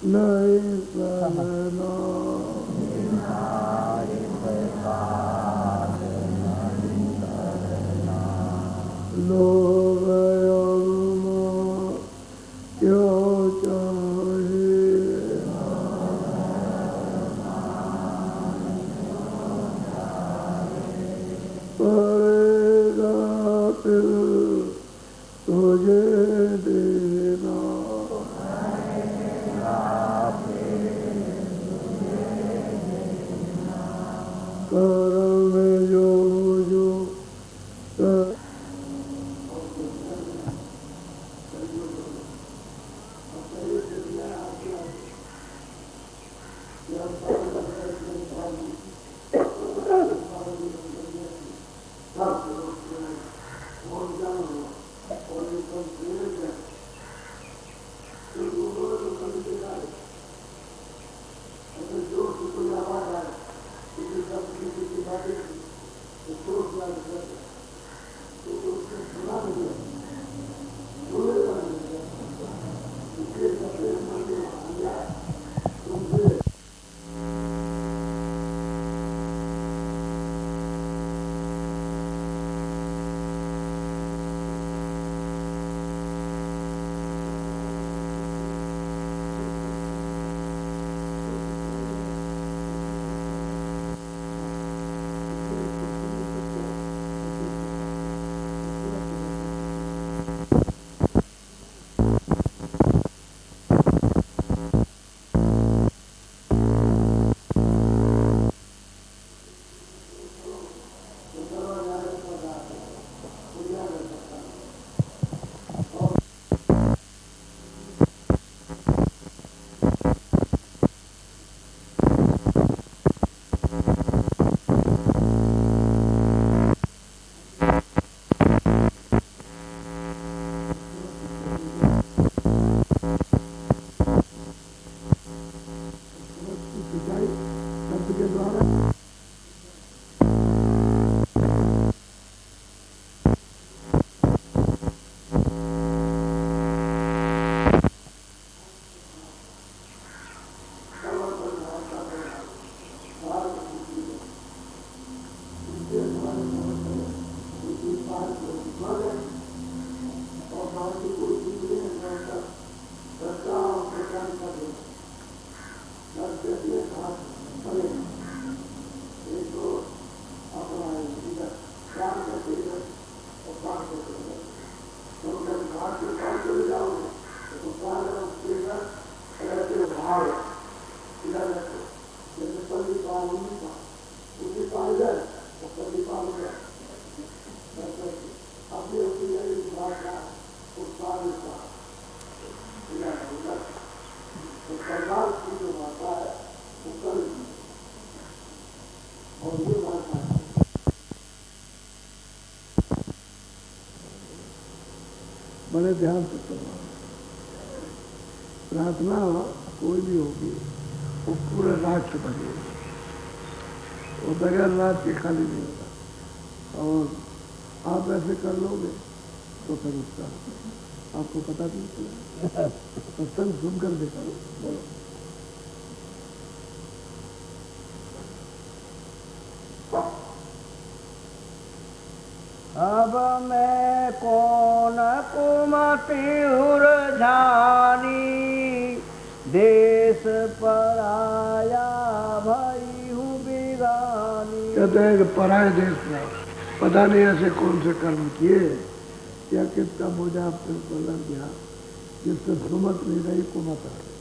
नहीं सहना लोभ और मोह क्यों चाहे पड़ेगा फिर तुझे देना कर्म जो जो कर बड़े ध्यान से करना। प्रार्थना कोई भी होगी वो पूरे रात से बनेगी, वो बगैर रात के खाली नहीं होता। और आप ऐसे कर लोगे तो फिर उसका आपको पता नहीं चलेगा। सत्संग सुनकर देखा बोलो। अब मैं कौन कुमति उरझानी, देश पर आया भई हूँ बिगानी। कहते हैं कि पराये देश में पता नहीं ऐसे कौन से कर्म किए या किसका बोझा अपने को लग गया जिससे सुमत नहीं रही कुमत आ गई,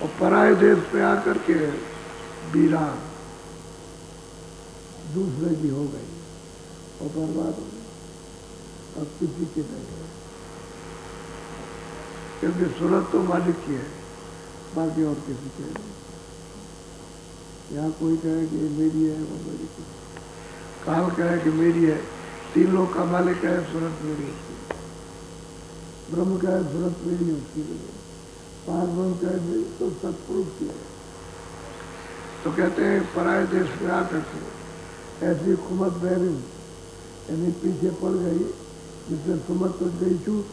और पराये देश पे आकर के वीरान दूसरे की हो गई और बर्बाद हो गई। अब किसी की नहीं है, क्योंकि सूरत तो मालिक की है, बाकी और किसी की नहीं। यहाँ कोई कहे कि ये मेरी है, वो मेरी की, काल कहे कि मेरी है, तीन लोग का मालिक कहे सूरत मेरी उसकी, ब्रह्म कहे सूरत मेरी उसकी, पार ब्रह्म कहे मेरी तो सत्पुरुष की है। तो कहते हैं पराये देश में आकर के ऐसी कुमत बहरी यानी पीछे पड़ गई, जिससे सुमत तो गई छूट,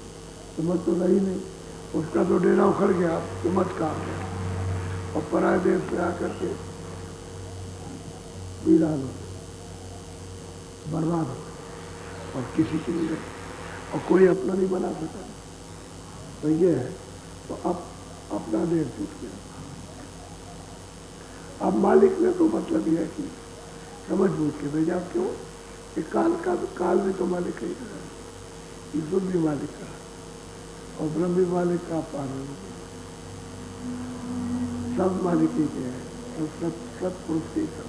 सुमत तो रही नहीं, उसका तो डेरा उखड़ गया, चमत्कार गया, और पराये देश पे आकर के वीरान हो, बर्बाद हो, और किसी की नहीं रही, और कोई अपना नहीं बना सका। तो ये है, तो अब अपना देश टूट गया। अब मालिक ने तो मतलब यह है कि समझ बूझ के भेजा। क्यों? कि काल भी तो मालिक ही रहा, ईश्वर भी मालिक रहा, और ब्रह्म भी मालिक का पालन, सब मालिक ही के हैं, तो सब पुरुष के सब,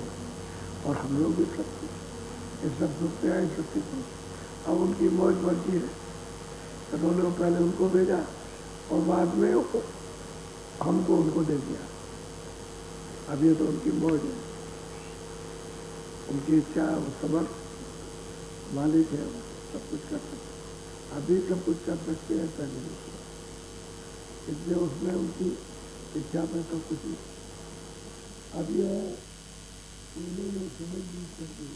और हम लोग भी सब कुछ ये सब दुखते हैं सत्य को। अब उनकी मौज मर्जी है, तो उन्होंने पहले उनको भेजा और बाद में हमको उनको दे दिया। अब ये तो उनकी मौज है, उनकी इच्छा है, वो समर्थ मालिक है, वो सब कुछ कर सकते, अभी सब कुछ कर सकते हैं, पहले नहीं किया, इसलिए उसमें उनकी इच्छा में तो कुछ नहीं। अब यह उन्होंने समझ ली करके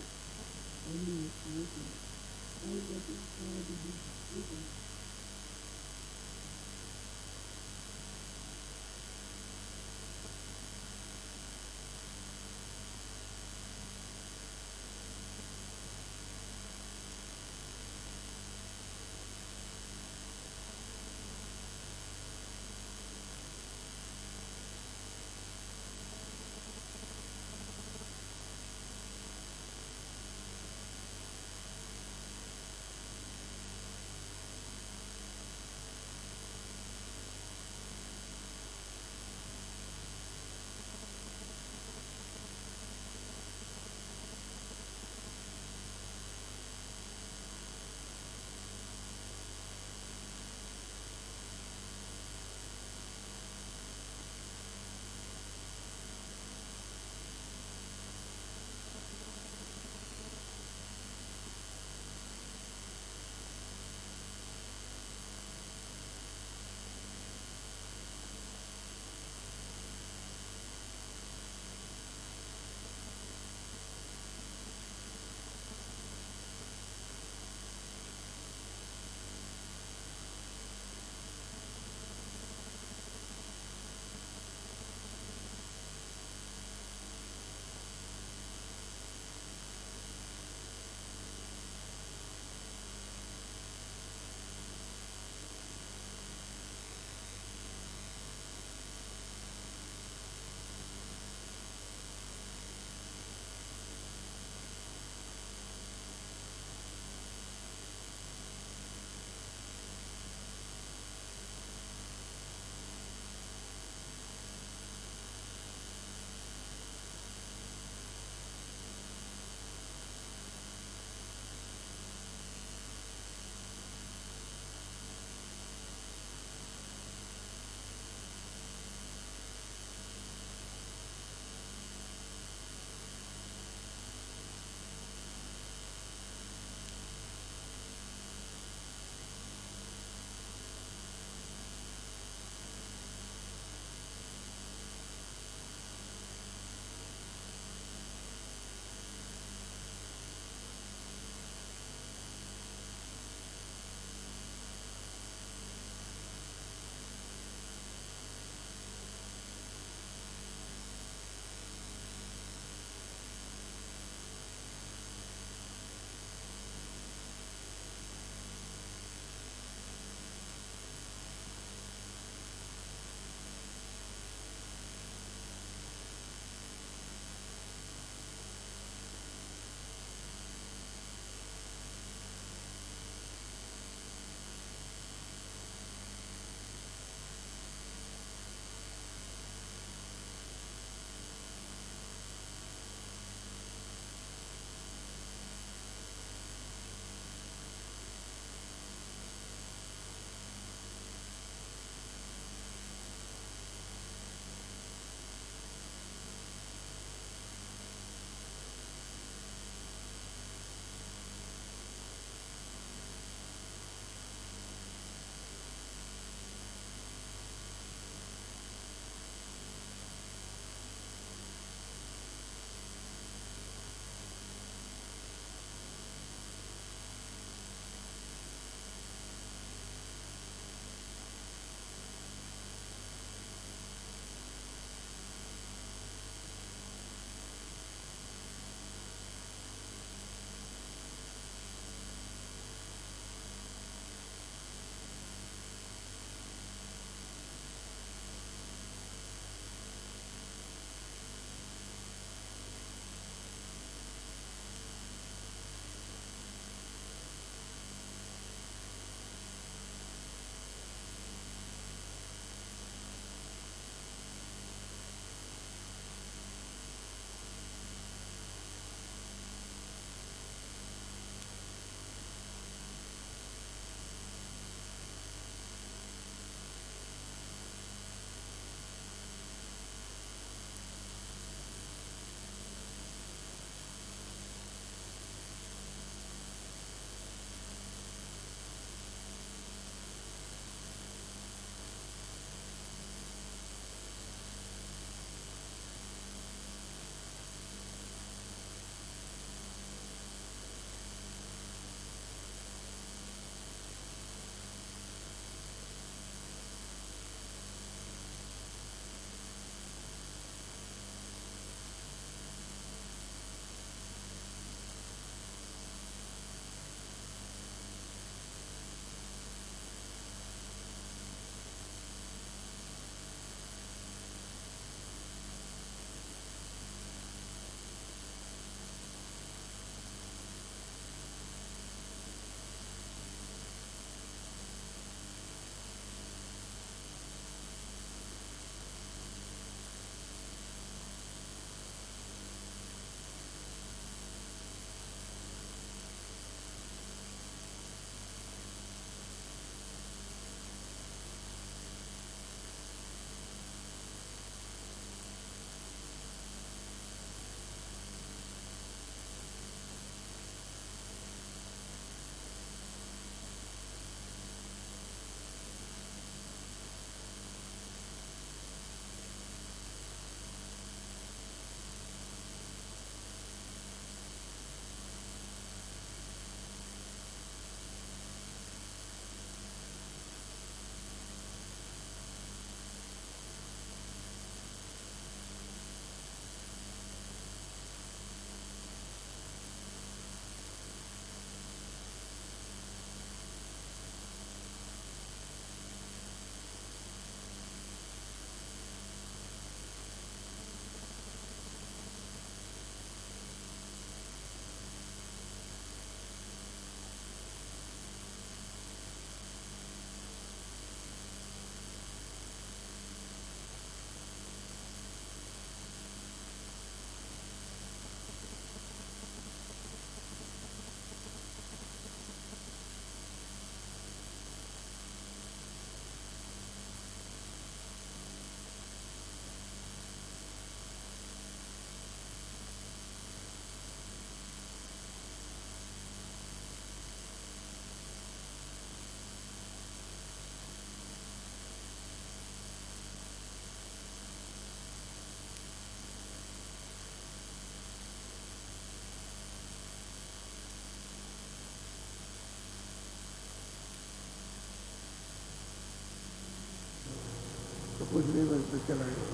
तो कुछ नहीं, बस तो चला गया,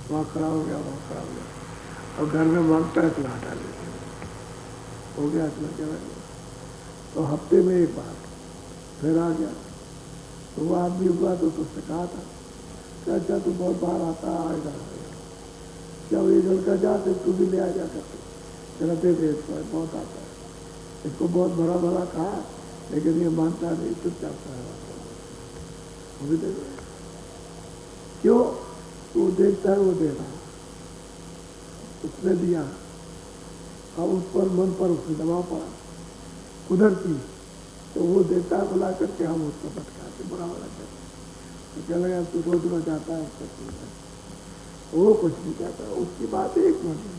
वहाँ खड़ा हो गया, वहाँ खड़ा हो गया, और घर में मांगता है तो हटा लेते हो गया, इतना चला गया। तो हफ्ते में एक बार फिर आ गया, तो वो आदमी हुआ तो उससे कहा था कि अच्छा तू बहुत बार आता आएगा, जब ये लड़का जाते तू भी ले आ जा करते, तेरा दे दे, बहुत आता है, इसको बहुत भरा भरा कहा, लेकिन ये मानता नहीं, चुपचाप है, वो भी दे दे। क्यों? वो देखता है वो दे रहा, उसने दिया, अब उस पर मन पर उसने दबाव पड़ा कुदरती, तो वो देता है बुला करके, हम उसको पटकाते बुरा वाला करते, तो क्या लगा तू रोजना चाहता है उसका, वो कुछ नहीं कहता, उसकी बात एक मन है।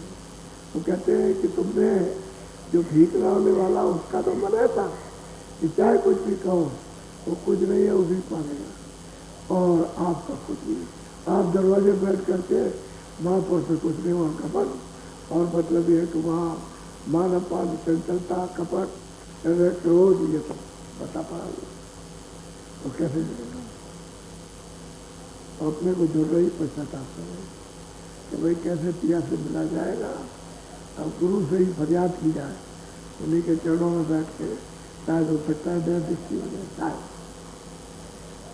वो कहते हैं कि तुमने जो भीख लाने वाला उसका तो मन था कि चाहे कुछ भी कहो वो कुछ नहीं है, वो भी मांगेगा, और आपका कुछ नहीं, आप दरवाजे बैठ करके वहाँ पर से कुछ नहीं, वहाँ कपट, और मतलब ये कि वहाँ मानपान चंचलता कपट क्रोध ये तो बता पड़ा, तो कैसे मिलेगा? अपने को जुड़ रही पश्चाताप करें कि भाई कैसे पिया से मिला जाएगा। अब गुरु से ही फरियाद की जाए, उन्हीं के चरणों में बैठ के, शायद हो सकता है दया दृष्टि हो जाए, शायद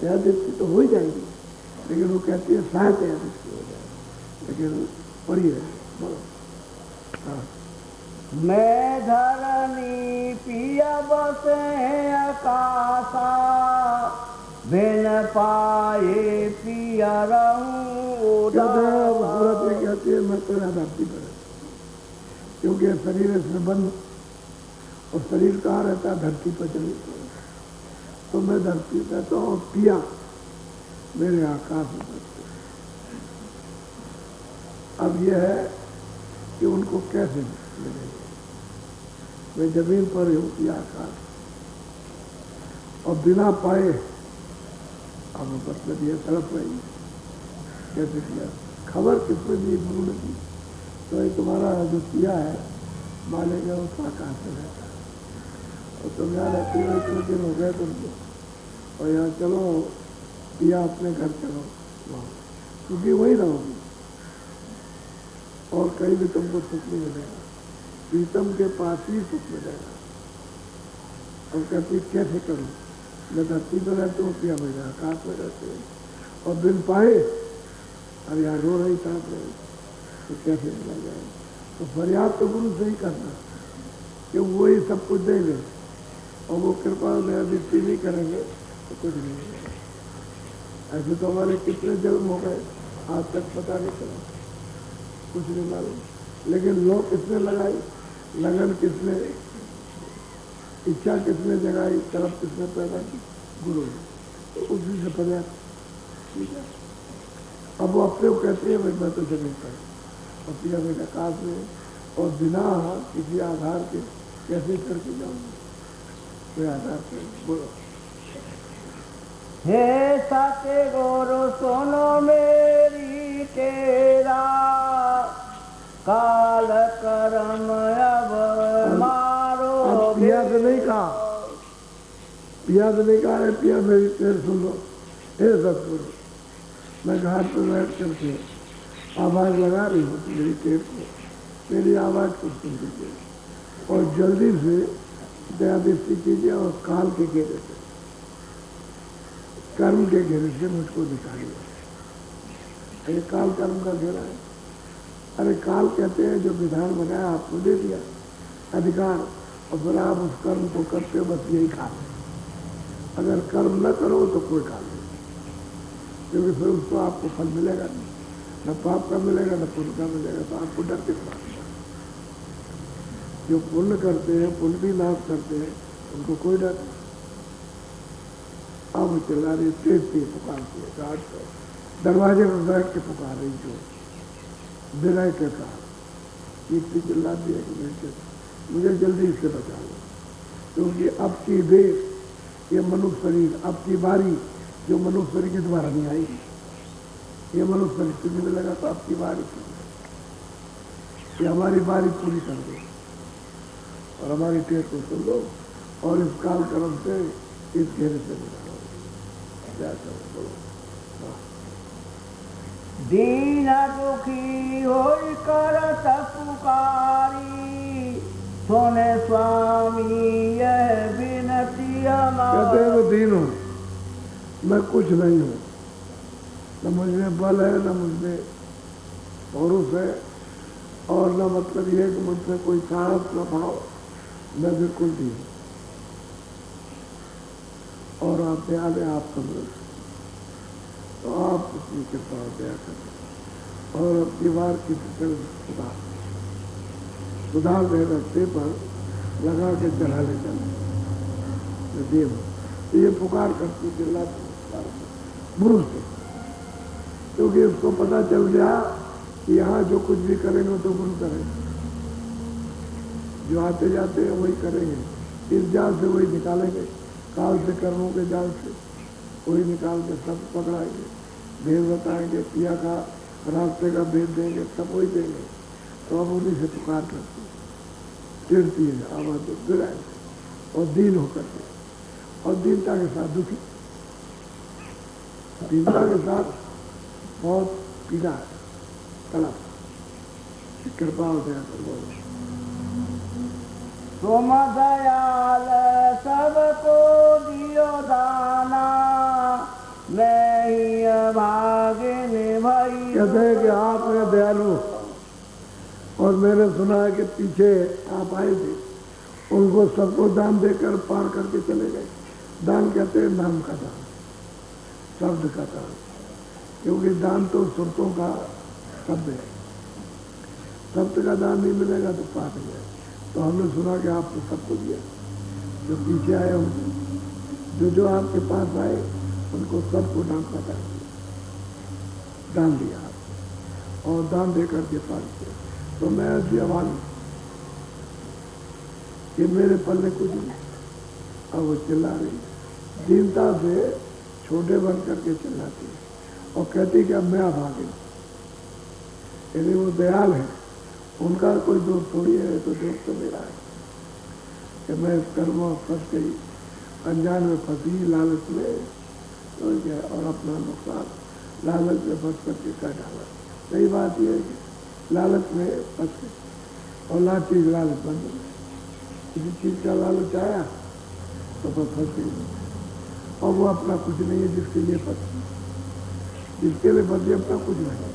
दया दृष्टि तो हो ही जाएगी, लेकिन वो कहती है शायद दया दृष्टि हो जाए, लेकिन पढ़ी है बोलो। हाँ, मैं धरनी पिया बसे आकाशा, बिन पाए पिया रहूं कहती है मैं तेरा धरती पर, क्योंकि शरीर से बंद, और शरीर कहाँ रहता है? धरती पर चली, तो मैं धरती कहता हूँ, पिया मेरे आकाश में बसते। अब यह है कि उनको कैसे मिलेंगे? मैं जमीन पर हूँ, पिया आकाश, और बिना पाए, अब मतलब ये तड़प रही, कैसे किया? खबर किसने दी? गुरु ने दी। तो ये तुम्हारा जो पिया है मानेगा उसका आकाश में रहता है, और तुम यहाँ रहती हो, इतने दिन हो गए तुमको, और यहाँ चलो पिया अपने घर चलो वहाँ, क्योंकि वही रहोगी, और कहीं भी तुमको सुख नहीं मिलेगा, प्रीतम के पास ही सुख मिलेगा। और कहती कैसे करूँ? मैं धरती पर रहती हूँ, पिया मेरे आकाश में रहते हैं, और बिन पाए, अब यहाँ रो रही था तो कैसे मिला जाए? तो फरियाद तो गुरु से ही करना, कि वो ही सब कुछ देंगे, और वो कृपा में दृष्टि नहीं करेंगे तो कुछ नहीं मिलेगा। ऐसे तो हमारे कितने जन्म हो गए, आज तक पता नहीं चला, कुछ नहीं मालूम, लेकिन लोग किसने लगाई लगन, किसने इच्छा, किसने जगाई तरफ, किसने पैदा की? गुरु ने, तो उसी से पर्याप्त, ठीक है। अब वो अपने को कहते हैं भाई मैं तो जमीन पर, और पिया मेरे आकाश में, और बिना किसी आधार के कैसे करके जाऊंगा? कोई आधार पे बोलो। हे सत्य गुरु सुनो मेरी तेरा, काल कर्म अब मारो। पिया से नहीं कहा, पिया से नहीं कहा, पिया मेरी तेर सुन लो, हे सतगुरु, मैं घाट पर बैठ करके आवाज़ लगा रही हूँ मेरी टेप को, मेरी आवाज़ को सुन लीजिए, और जल्दी से दया दृष्टि कीजिए, और काल के घेरे से, कर्म के घेरे से मुझको दिखाइए। ये काल कर्म का घेरा है। अरे काल कहते हैं जो विधान बनाया आपको दे दिया अधिकार, और फिर आप उस कर्म को करते हो, बस यही काल है। अगर कर्म न करो तो कोई काल नहीं, क्योंकि फिर उसको आपको फल मिलेगा नहीं, न पाप का मिलेगा न पुण्य का मिलेगा, तो आपको डर किस बात का? जो पुण्य करते हैं, पुण्य भी नाश करते हैं, उनको कोई डर नहीं। अब चिल्ला रही, तेज तेज पुकारती है, घाट पर दरवाजे पर बैठ के पुकार रही, जो विनय के साथ इतनी चिल्लाती है कि मुझे जल्दी इससे बचा लो, क्योंकि अब की देश, ये मनुष्य शरीर, अब की बारी जो मनुष्य शरीर की दोबारा नहीं आएगी, ये मनुष्य शरीर से मिलने लगा, तो अब की बारी ये हमारी बारी पूरी कर दो, और हमारी टेट को सुन लो, और इस काल कर्म से, इस घेरे से निकालो। क्या करो बोलो। दीन दुखी होई करत पुकारी, सोने स्वामी यह विनती कहते हैं हमारी। मैं दीन हूँ, मैं कुछ नहीं हूँ, न मुझ में बल है, न मुझ में पौरुष है, और न मतलब ये कि मुझसे कोई साहस न भाव, मैं बिल्कुल दीन हूँ। और आप दयाल हैं, आप तंदुरुस्त, तो आप अपनी कृपा और दया करें और अपनी बार की सुधार दे रखते पर लगा के चला ले चले देव। तो ये पुकार करती चिल्लाती गुरु से, क्योंकि उसको पता चल गया कि यहाँ जो कुछ भी करेंगे तो गुरु करेंगे, जो आते जाते हैं वही करेंगे, इस जाल से वही निकालेंगे, काल से कर्मों के जाल से वही निकाल के सब पकड़ाएंगे, भेद बताएंगे, पिया का रास्ते का भेद देंगे, सब वही देंगे। तो अब उन्हीं से पुकार करती है, चिड़ती है आवाज गिराए और दीन होकर के, और दीनता के साथ दुखी, दीनता के साथ बहुत पीड़ा है, तड़प, कृपा हो गया कर तुम दयाल सबको दियो दाना, मैं ही भागिन भई। कहते हैं कि आप हैं दयालु, और मैंने सुना है कि पीछे आप आए थे, उनको सबको दान देकर पार करके चले गए। दान कहते हैं नाम का दान, शब्द का दान, क्योंकि दान तो सुरतों का शब्द है, शब्द का दान नहीं मिलेगा तो पार नहीं है। तो हमने सुना कि आपको सबको दिया, जो पीछे आए उनको, जो आपके पास आए उनको सबको दान का दान दिया आप, और दान देकर के पार किया। तो मैं दियावान कि मेरे पल्ले कुछ नहीं। अब वो चिल्ला रही, दीनता से छोटे बन करके चिल्लाती है और कहती कि अब मैं अभागिन, यदि वो दयाल है, उनका कोई दोष थोड़ी है, तो दोष तो मेरा है कि मैं इस कर्म में फंस गई, अनजान में फंसी, लालच में, तो क्या, और अपना नुकसान लालच में फंस करके कर डाला। सही बात यह है कि लालच में फंस गई और लाची लालच बन गई, किसी चीज़ का लालच आया तो बस फंस गई, और वो अपना कुछ नहीं है जिसके लिए फंसी, जिसके लिए फंसी अपना कुछ नहीं।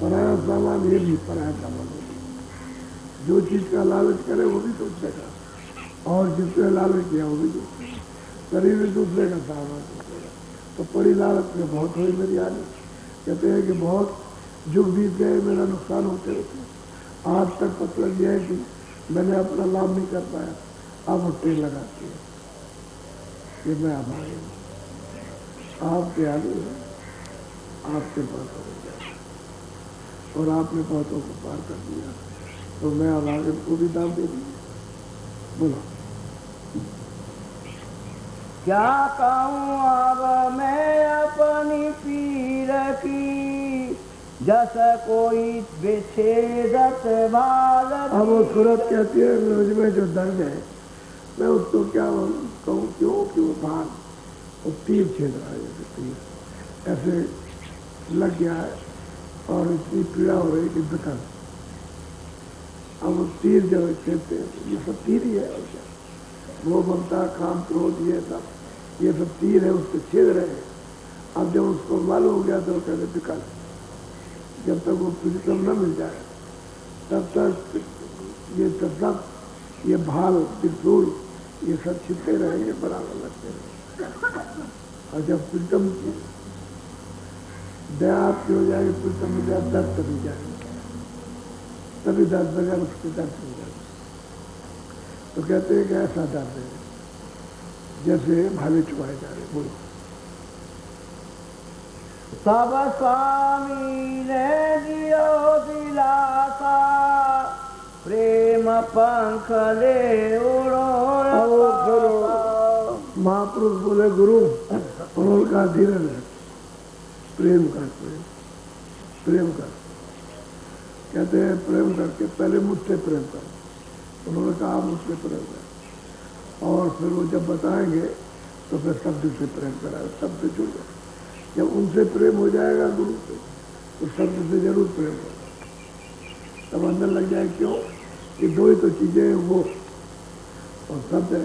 पराया सामान ये भी पराया सामान है, जो चीज का लालच करे वो भी दूसरे का, और जिसने लालच किया वो भी दूसरे का, शरीर भी दूसरे का, सामान दूसरे का। तो परी लालच में बहुत हुई मेरी हानि। कहते हैं कि बहुत जुग बीत गए, मेरा नुकसान होते होते, आज तक पता लग गया है कि मैंने अपना लाभ नहीं कर पाया। अब वो टेल लगाती है कि मैं अभागी हूँ, आप दयालु हैं, आपके पास हो गया और आपने बहुतों को पार कर दिया, तो मैं अभागे को भी दाम दे दी। बोलो क्या कहूँ अब मैं अपनी पीर की, जस कोई विच्छेदत भारत। अब वो सूरत कहती है मुझ में जो दर्द है, मैं उसको क्या कहूँ, क्यों कि वो भार, वो तीर छेद रहा है, जैसे तीर ऐसे लग गया है और इतनी पीड़ा हो रही कि विकल। अब वो तीर जब छेदते हैं, ये सब तीर ही है, और क्या, वो ममता, काम, क्रोध, ये सब तीर है, उसको छेद रहे हैं। अब जब उसको मालूम हो गया तो वो कहते विकल, जब तक वो प्रीतम न मिल जाए तब तक ये भाल, त्रिशूल, ये सब छिपते रहेंगे, बराबर लगते रहेंगे। और जब प्रीतम की दया आपकी हो जाएगी, प्रीतम हो जाए, दर्द तभी जाएंगे, तभी दर्द बगैर उसके दर्द हो जाएगा। तो कहते हैं कि ऐसा दर्द है जैसे भाले चुपाए जा रहे। बोलो सब स्वामी ने दियो दिलासा, प्रेम पंख ले उड़ो। महापुरुष बोले गुरु, उनका धीरज है, प्रेम कर, प्रेम कर। कहते हैं प्रेम करके पहले मुझसे प्रेम कर। उन्होंने कहा मुझसे प्रेम कर, और फिर वो जब बताएंगे तो फिर शब्द से प्रेम करा, शब्द जुड़ गए। जब उनसे प्रेम हो जाएगा गुरु से तो शब्द से जरूर प्रेम होगा। तब अंदर लग जाए क्यों, ये दो ही तो चीजें हैं, वो और शब्द है।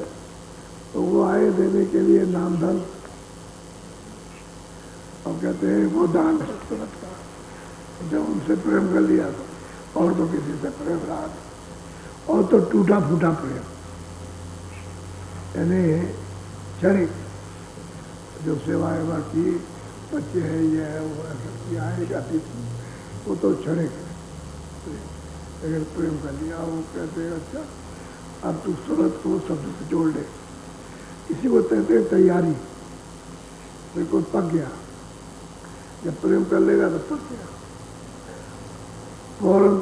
तो वो आए देने के लिए नाम धन, और कहते हैं वो दान है तुरंत का। जब उनसे प्रेम कर लिया और तो किसी से प्रेम रहा नहीं, और तो टूटा फूटा प्रेम, यानी क्षणिक जो सेवा एवा की, बच्चे हैं, ये है, वो है, सब किया है, जाती थी, वो तो क्षणिक है। लेकिन प्रेम कर लिया, वो कहते हैं अच्छा अब तू सूरत को शब्द से जोड़ ले, इसी को कहते हैं तैयारी। बिल्कुल पक गया, जब प्रेम कर लेगा तो पक गया, फौरन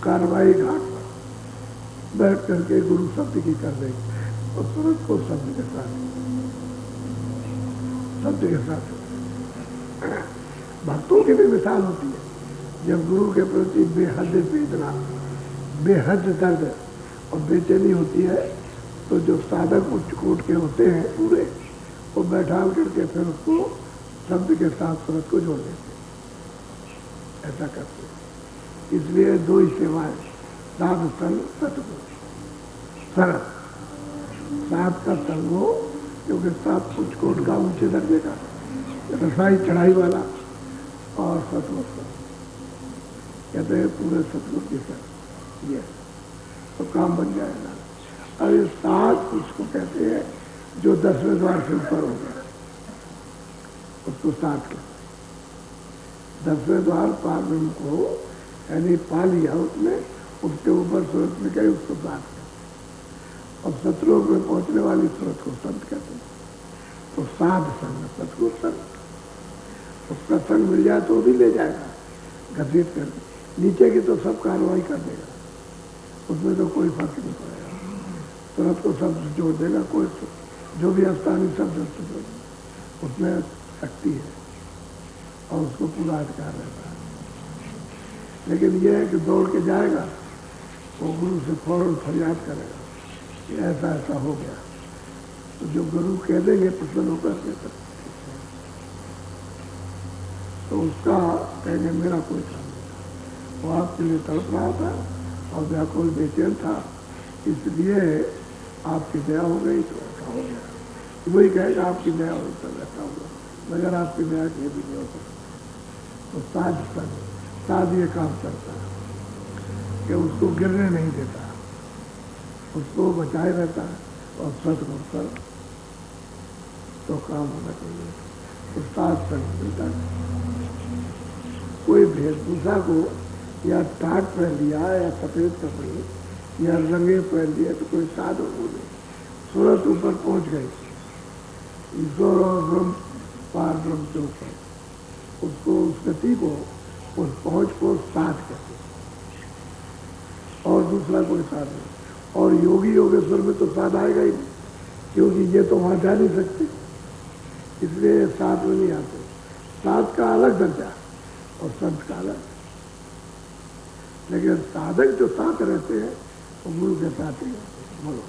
कार्रवाई घाट पर बैठ करके गुरु शब्द की कर देगी, और सूरत को शब्द के साथ भक्तों की भी मिसाल होती है। जब गुरु के प्रति बेहद वेदना, बेहद दर्द और बेचैनी होती है, तो जो साधक उच्च कोट के होते हैं पूरे, वो बैठा करके फिर उसको शब्द के साथ सूरत को जोड़ देते हैं, ऐसा करते हैं। इसलिए दो ही सेवाएं, साध संग सतगुरु। सरल सात का संग हो, क्योंकि सात उच्च कोट का ऊंचे दर्जे का रसाई चढ़ाई वाला, और सतगुरु कहते हैं पूरे सतगुरु की सर, ये तो काम बन जाएगा। और ये सात उसको कहते हैं जो 10वें द्वार से ऊपर हो गया, उसको सात कहते हैं। 10वें द्वार पार ब्रह्म को यानी पा लिया उसने, उसके ऊपर सूरत में गए, उसको सात कहते हैं। और सतलोक में पहुंचने वाली सूरत को संत कहते हैं। तो साध संग सतगुरु संग, उसका संग मिल जाए तो भी ले जाएगा घसीट करके, नीचे की तो सब कार्रवाई कर देगा, उसमें तो कोई फर्क नहीं पड़ेगा। सूरत को शब्द जोड़ देगा, कोई जो भी स्थानीय शब्द उसमें शक्ति है और उसको पूरा अधिकार रहता है। लेकिन यह है कि दौड़ के जाएगा, वो गुरु से फौरन फरियाद करेगा कि ऐसा ऐसा हो गया, तो जो गुरु कह देंगे प्रसन्न होकर के तो उसका कहेंगे मेरा कोई काम नहीं था, वो आपके लिए तड़प रहा था और व्याकुल बेचैन था, इसलिए आपकी दया हो गई तो ऐसा हो गया। वही कहेगा आपकी दया हो तब ऐसा होगा, मगर आपकी दया के भी नहीं हो सकता। तो साध ये काम करता है कि उसको गिरने नहीं देता, उसको बचाए रहता है, और सतगुरु कर तो काम होना चाहिए। तो साथ संग मिलता है। कोई वेशभूषा को या टाट पहन लिया या सफेद कपड़े या रंगे पहन लिया तो कोई साध हो नहीं। सूरत ऊपर पहुंच गई, ईश्वर और ब्रह्म पार ब्रह्म के ऊपर, उसको उस गति को, उस पहुंच को साध कहते हैं, और दूसरा कोई साध नहीं। और योगी योगेश्वर में तो साध आएगा ही नहीं, क्योंकि ये तो वहां जा नहीं सकते, इसलिए साथ में नहीं आते। साथ का अलग दर्जा और संत का अलग। लेकिन साधक जो साथ रहते हैं वो गुरु के साथ ही रहते हैं। बोलो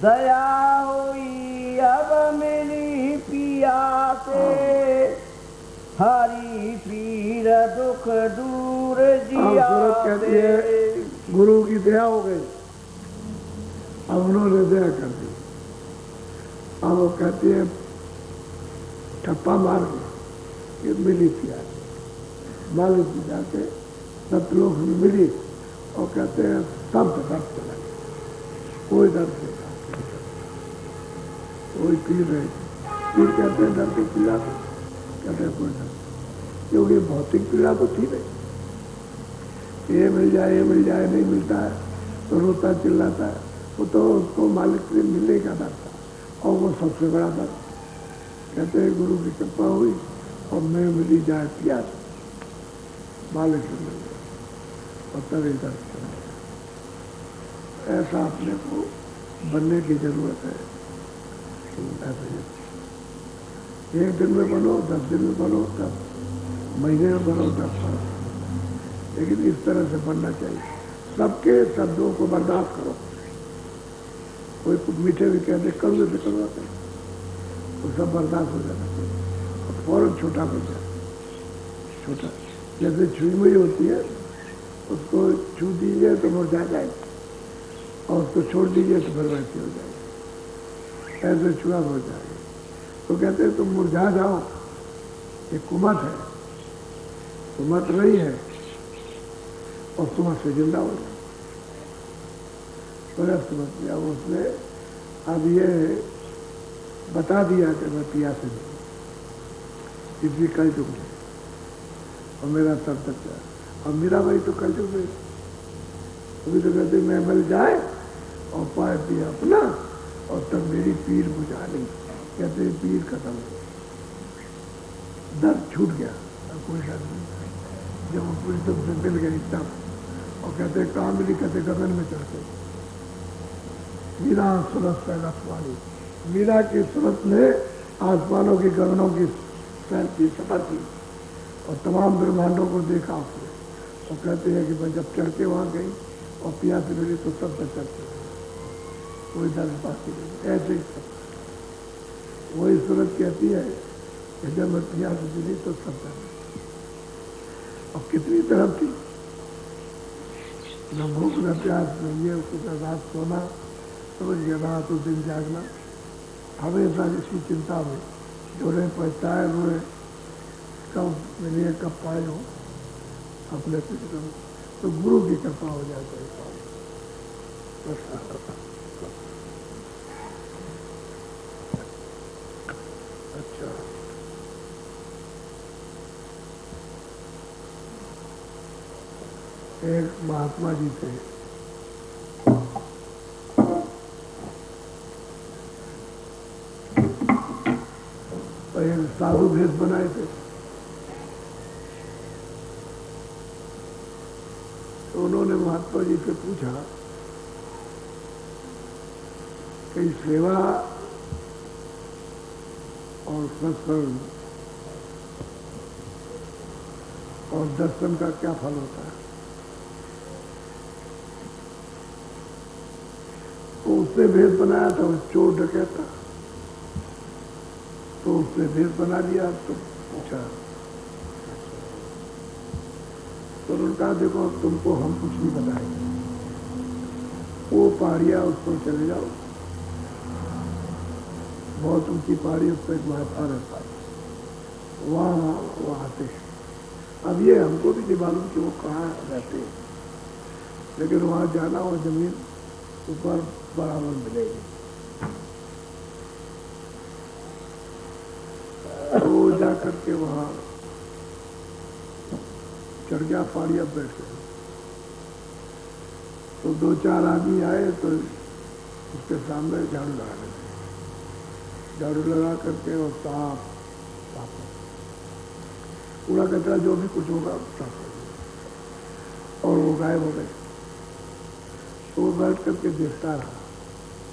दया हुई अब मिली पिया से, हरी पीर दुख दूर जिया। सूरत कहती है गुरु की दया हो गई, अब उन्होंने दया कर दी। अब वो कहती है ठप्पा मार के ये मिली पिया, मालिक जी जाके सतलोक में मिली और कहते हैं सब दर्द चला गया, कोई दर्द नहीं था, कोई पीर रहे पीर कहते हैं दर्द की पीड़ा को, कहते हैं कोई दर्द, क्योंकि भौतिक पीड़ा तो थी नहीं, ये मिल जाए नहीं मिलता है तो रोता चिल्लाता है, वो तो उसको मालिक से मिलने का डर था, और वो सबसे बड़ा दर्द। कहते हैं गुरु की कृपा हुई और मैं मिली जाए प्यास, मालिक से मिल गया और तभी दर्द चला गया। ऐसा अपने को बनने की जरूरत है। ऐसे एक दिन में बनो, 10 दिन में बनो, 10 महीने में बनो, 10 साल, लेकिन इस तरह से बनना चाहिए। सबके शब्दों को बर्दाश्त करो। कोई कुछ मीठे भी कहते कड़वे से करवाते, वो सब बर्दाश्त हो जाना चाहिए। और फौरन छोटा बच्चा, छोटा जैसे छुई मुई होती है, उसको छू दीजिए तो मुरझा जाएगा, और उसको छोड़ दीजिए तो फिर वैसे हो जाएगा, ऐसे छुआ मुरझाएगा। तो कहते हैं तुम मुरझा जाओ, ये कुमत है, कुमत रही है, और सुबह से जिंदा हो जाए। तो समझ लिया उसने, अब ये बता दिया कि मैं पिया से नहीं, इसी कल चुक में, और मेरा सर तक जाए। और मीरा भाई तो कल चुक में, अभी तो कहते मैं मिल जाए और पाए पिया अपना, और तब मेरी पीर बुझा नहीं। कहते पीर खत्म हो, दर्द छूट गया, अब कोई दर्द नहीं। जब वो पूरी तब से मिल गई तब, और कहते कहाँ मिली, कहते गगन में चढ़ते। मीरा सूरत पैदा आसमानी, मीरा की सूरत ने आसमानों की गगनों की सैर की, सफर की, और तमाम ब्रह्मांडों को देखा उसने। और कहते हैं कि मैं जब चढ़ के वहाँ गई और पिया से मिली तो सब तक चढ़ते, कोई दर्द पाती नहीं, ऐसे ही सब। वही सूरत कहती है कि जब मैं पिया से मिली तो सब दर्द। और कितनी तरफ थी, न भूख न प्यास नहीं है उसको, रात सोना समझ गया, रात तो दिन जागना, हमेशा इसी चिंता में, जो रहे पछताए रोए, कब मिले कब पाए हो अपने कुछ करो, तो गुरु की कृपा हो जाए तो अच्छा। एक महात्मा जी थे, एक साधु भेष बनाए थे। तो उन्होंने महात्मा जी से पूछा कि सेवा और सत्संग और दर्शन का क्या फल होता है। तो उसने भेष बनाया था, वो चोर डकैता, तो उसने भेष बना लिया। तो पूछा, तो उन्होंने कहा देखो तुमको हम कुछ नहीं बताएंगे, वो पहाड़ियाँ उस पर चले जाओ, बहुत ऊंची पहाड़ी, उस पर एक महात्मा रहता है, वहाँ आते हैं। अब ये हमको भी नहीं मालूम कि वो कहाँ रहते हैं, लेकिन वहाँ जाना, वो जमीन ऊपर बराबर मिलेगी। वो जा करके वहाँ चढ़ गया, पहाड़ियाँ बैठ गए। तो दो चार आदमी आए तो उसके सामने झाड़ू लगा देते, झाड़ू लगा करके और साफ साफ कूड़ा कचरा जो भी कुछ होगा साफ कर दिया, और वो गायब हो गए। तो वो बैठ करके देखता रहा,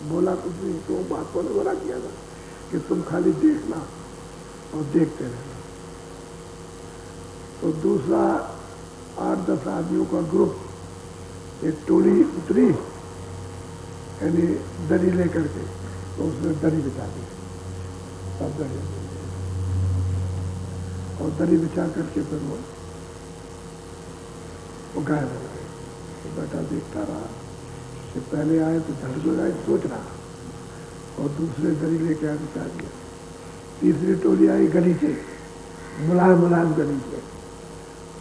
बोला कुछ नहीं। तो महात्मा ने मना किया था कि तुम खाली देखना और देखते रहना। तो दूसरा 8-10 आदमियों का ग्रुप, एक टोली उतरी, यानी दरी लेकर के, तो उसने दरी बिछा दी, सब दरी, और दरी बिछा करके फिर वो गायब हो गए। तो बेटा देखता रहा कि पहले आए तो झाड़ू लगाए, सोच रहा, और दूसरे दरी लेके आए बिछा दिया। तीसरी टोली आई गलीचे, मुलायम मुलायम गलीचे,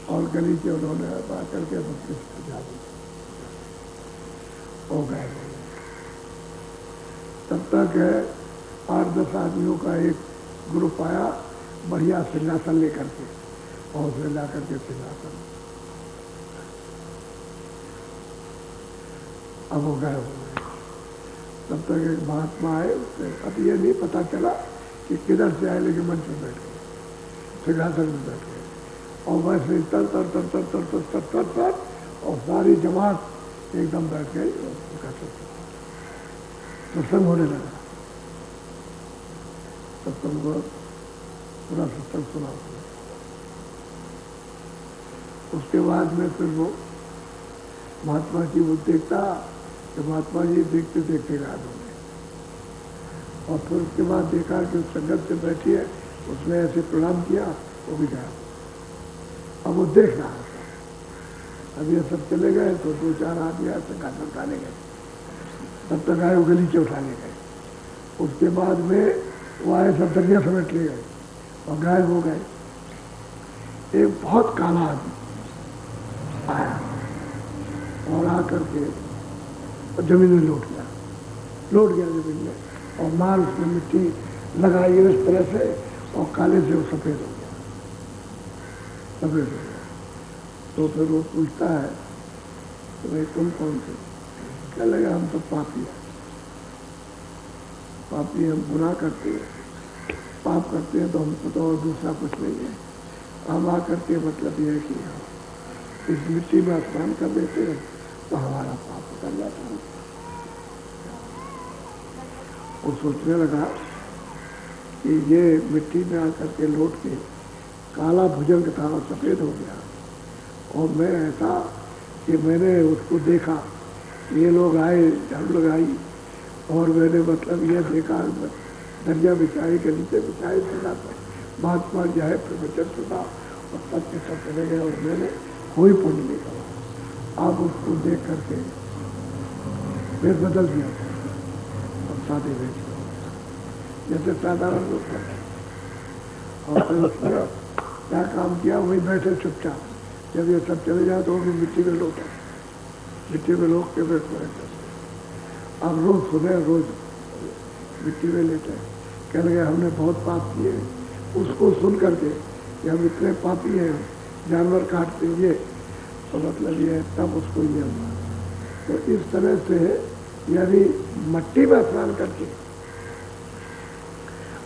और गलीचे उन्होंने आ करके बुझा दी, हो गए। तब तक 8-10 आदमियों का एक ग्रुप आया, बढ़िया सिंहासन लेकर के, और उसने ला करके सिंहासन, अब वो गए हो गए। तब तक एक महात्मा आए, उसने अब ये नहीं पता चला कि किधर से आए, लेकिन मंच में बैठ गए, सिंहासन में बैठ गए, और वैसे तर तर तर तर तर तर तर तर तर, और सारी जमात एकदम बैठ गई, और उनका सत्संग होने लगा। सत्संग पूरा सत्संग सुना उसने। उसके बाद में फिर वो महात्मा जी वो देखता कि महात्मा जी देखते देखते गायब हो गए, और फिर उसके बाद देखा कि उस संगत से बैठी है, उसने ऐसे प्रणाम किया, वो भी गया। अब वो देख रहा था। अब ये सब चले गए तो 2-4 आदमी आए संगत उठाने गए, तब तक आए वो गलीचे उठाने गए। उसके बाद में वो आए सब दरिया समेट ले गए और गायब हो गए। एक बहुत काला आदमी आया और आकर के जमीन में लौट गया जमीन में, और माल उसमें मिट्टी लगाई इस तरह से, और काले से वो सफेद हो गया। तो फिर वो पूछता है तो भाई तुम कौन से? क्या लगा हम तो पापी हैं, हम गुनाह करते हैं, पाप करते हैं, तो हमको तो और दूसरा कुछ नहीं है। हम आकर के मतलब ये है कि इस मिट्टी में स्नान कर देते हैं तो हमारा पाप कर जाता है। वो सोचने लगा कि ये मिट्टी में आकर के लौट के काला भुजंग था और सफ़ेद हो गया, और मैं ऐसा कि मैंने उसको देखा, ये लोग आए, झाड़ू लगाई, और मैंने मतलब ये देखा दरिया बिछाई, गलीचे बिछाई, सुना था महात्मा जाए प्रवचन सुना, और सब के सब चले गए, और मैंने कोई पुण्य नहीं करा। आप उसको देख करके फिर बदल दिया और शादी भेज दिया, जैसे साधारण लोग करते। और फिर उसने क्या काम किया, वही बैठे चुपचाप। जब ये सब चले जाए तो वो भी मिट्टी में लौटा, मिट्टी में लोग के बैठ बैठे। अब रोज सुबह रोज मिट्टी में लेटे, कह लगे हमने बहुत पाप किए। उसको सुन करके कि हम इतने पापी हैं, जानवर काट देंगे, तो मतलब ये तब उसको ये हुआ। तो इस तरह से यानी मट्टी में स्नान करके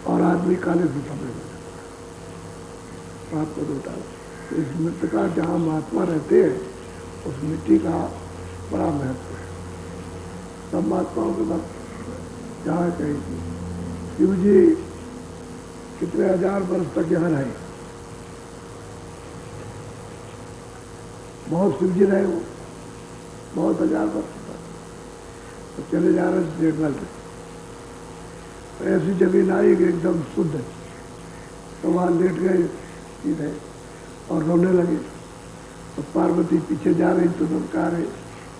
और आदमी काले से सफेद हो जाता है, पाप को धोता है। तो इस मिट्टी का जहाँ महात्मा रहते हैं, उस मिट्टी का बड़ा महत्व है। सब महात्माओं के पास जहाँ कहीं शिव जी कितने हजार वर्ष तक यहाँ रहे, बहुत शिव जी रहे, वो बहुत हजार वर्ष तक। तो चले जा रहे जंगल में, तो ऐसी जमीन आई कि एकदम शुद्ध है, तो वहाँ लेट गए सीधे और रोने लगे। तो पार्वती पीछे जा रही, तो तुम कहा रहे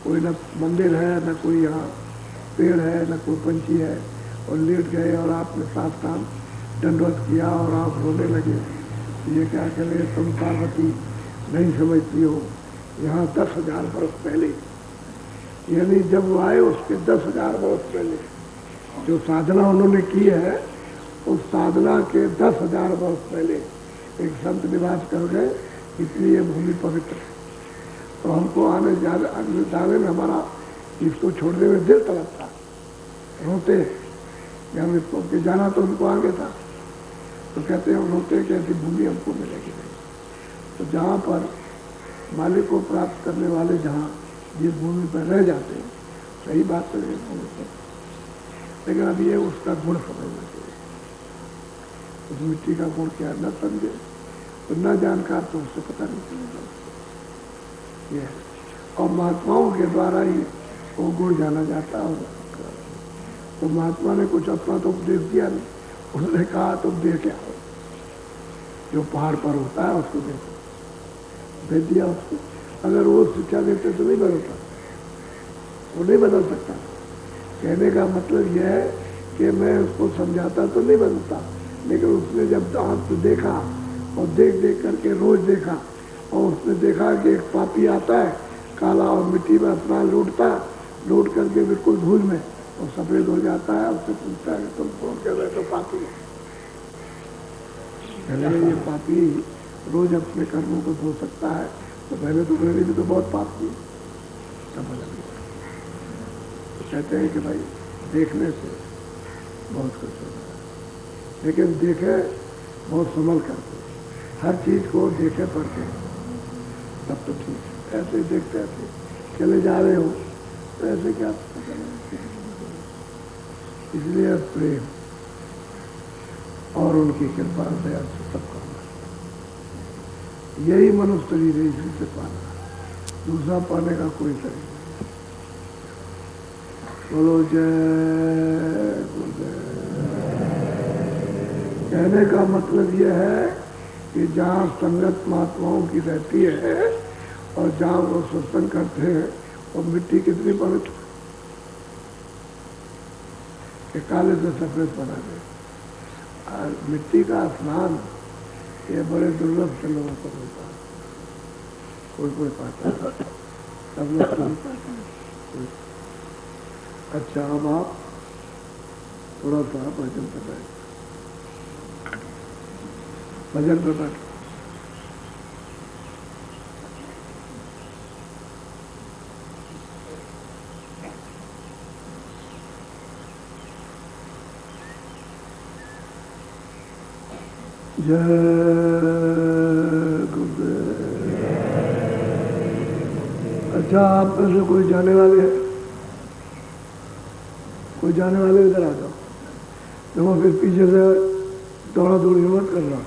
कोई न मंदिर है, न कोई यहाँ पेड़ है, न कोई पंछी है, और लेट गए, और आपने सावधान दंडवत किया और आप रोने लगे। ये क्या करें, तुम पार्वती नहीं समझती हो, यहाँ 10,000 वर्ष पहले, यानी जब वो आए उसके 10,000 वर्ष पहले जो साधना उन्होंने की है, उस साधना के 10,000 वर्ष पहले एक संत निवास कर गए, इसलिए भूमि पवित्र है। तो हमको आने जाने में हमारा इसको छोड़ने में दिल तड़पता, रोते, यानी कि जाना तो उनको आगे था, तो कहते हैं रोते कि ऐसी भूमि हमको मिलेगी नहीं। तो जहाँ पर मालिक को प्राप्त करने वाले जहाँ जिस भूमि पर रह जाते हैं, सही बात तो है, लेकिन अब ये उसका गुण समझना चाहिए। उस मिट्टी का गुण क्या न समझे तो न जानकार, तो उससे पता नहीं चलेगा ये। और महात्माओं के द्वारा ही वो गुण जाना जाता है। तो महात्मा ने कुछ अपना तो उपदेश दिया नहीं, उसने कहा तुम देख क्या हो, जो पहाड़ पर होता है उसको देखो, भेज दिया उसको। अगर वो शिक्षा देते तो नहीं बदलता, वो नहीं बदल सकता। कहने का मतलब यह है कि मैं उसको समझाता तो नहीं बदलता, लेकिन उसने जब आँख से देखा और देख देख करके रोज देखा, और उसने देखा कि एक पापी आता है काला और मिट्टी में अपना लूट करके बिल्कुल धूल में और सफेद हो जाता है। उससे पूछता है तुम कौन कह रहे, तो पापी है। ये पापी रोज अपने कर्मों को धो सकता है, तो पहले तो मैंने भी तो बहुत पाप किए, तब अलग। तो कहते हैं कि भाई देखने से बहुत कुछ होता है, लेकिन देखे बहुत संभल करके, हर चीज को देखे पढ़ते, तब तो ठीक है। ऐसे देखते ऐसे चले जा रहे हो तो ऐसे क्या पता नहीं। इसलिए प्रेम और उनकी कृपा दया से सबका यही मनुष्य शरीर है, इसी से पाना, दूसरा पाने का कोई शरीर नहीं। बोलो जय गुरुदेव। कहने का मतलब यह है कि जहाँ संगत महात्माओं की रहती है और जहाँ वो सत्संग करते हैं और मिट्टी कितनी पवित्र कि काले से सफेद बना दे। और मिट्टी का स्नान ये बड़े दुर्लभ से लोगों को मिलता है, कोई पाता है, सब लोग नहीं पाते हैं। अच्छा, अब आप थोड़ा सा भजन बताएं, भजन पे बैठ। जय गुरुदेव। अच्छा, आप में से कोई जाने वाले हैं? कोई जाने वाले इधर आ जाओ। देखो फिर पीछे से दौड़ा दौड़ी मत करना।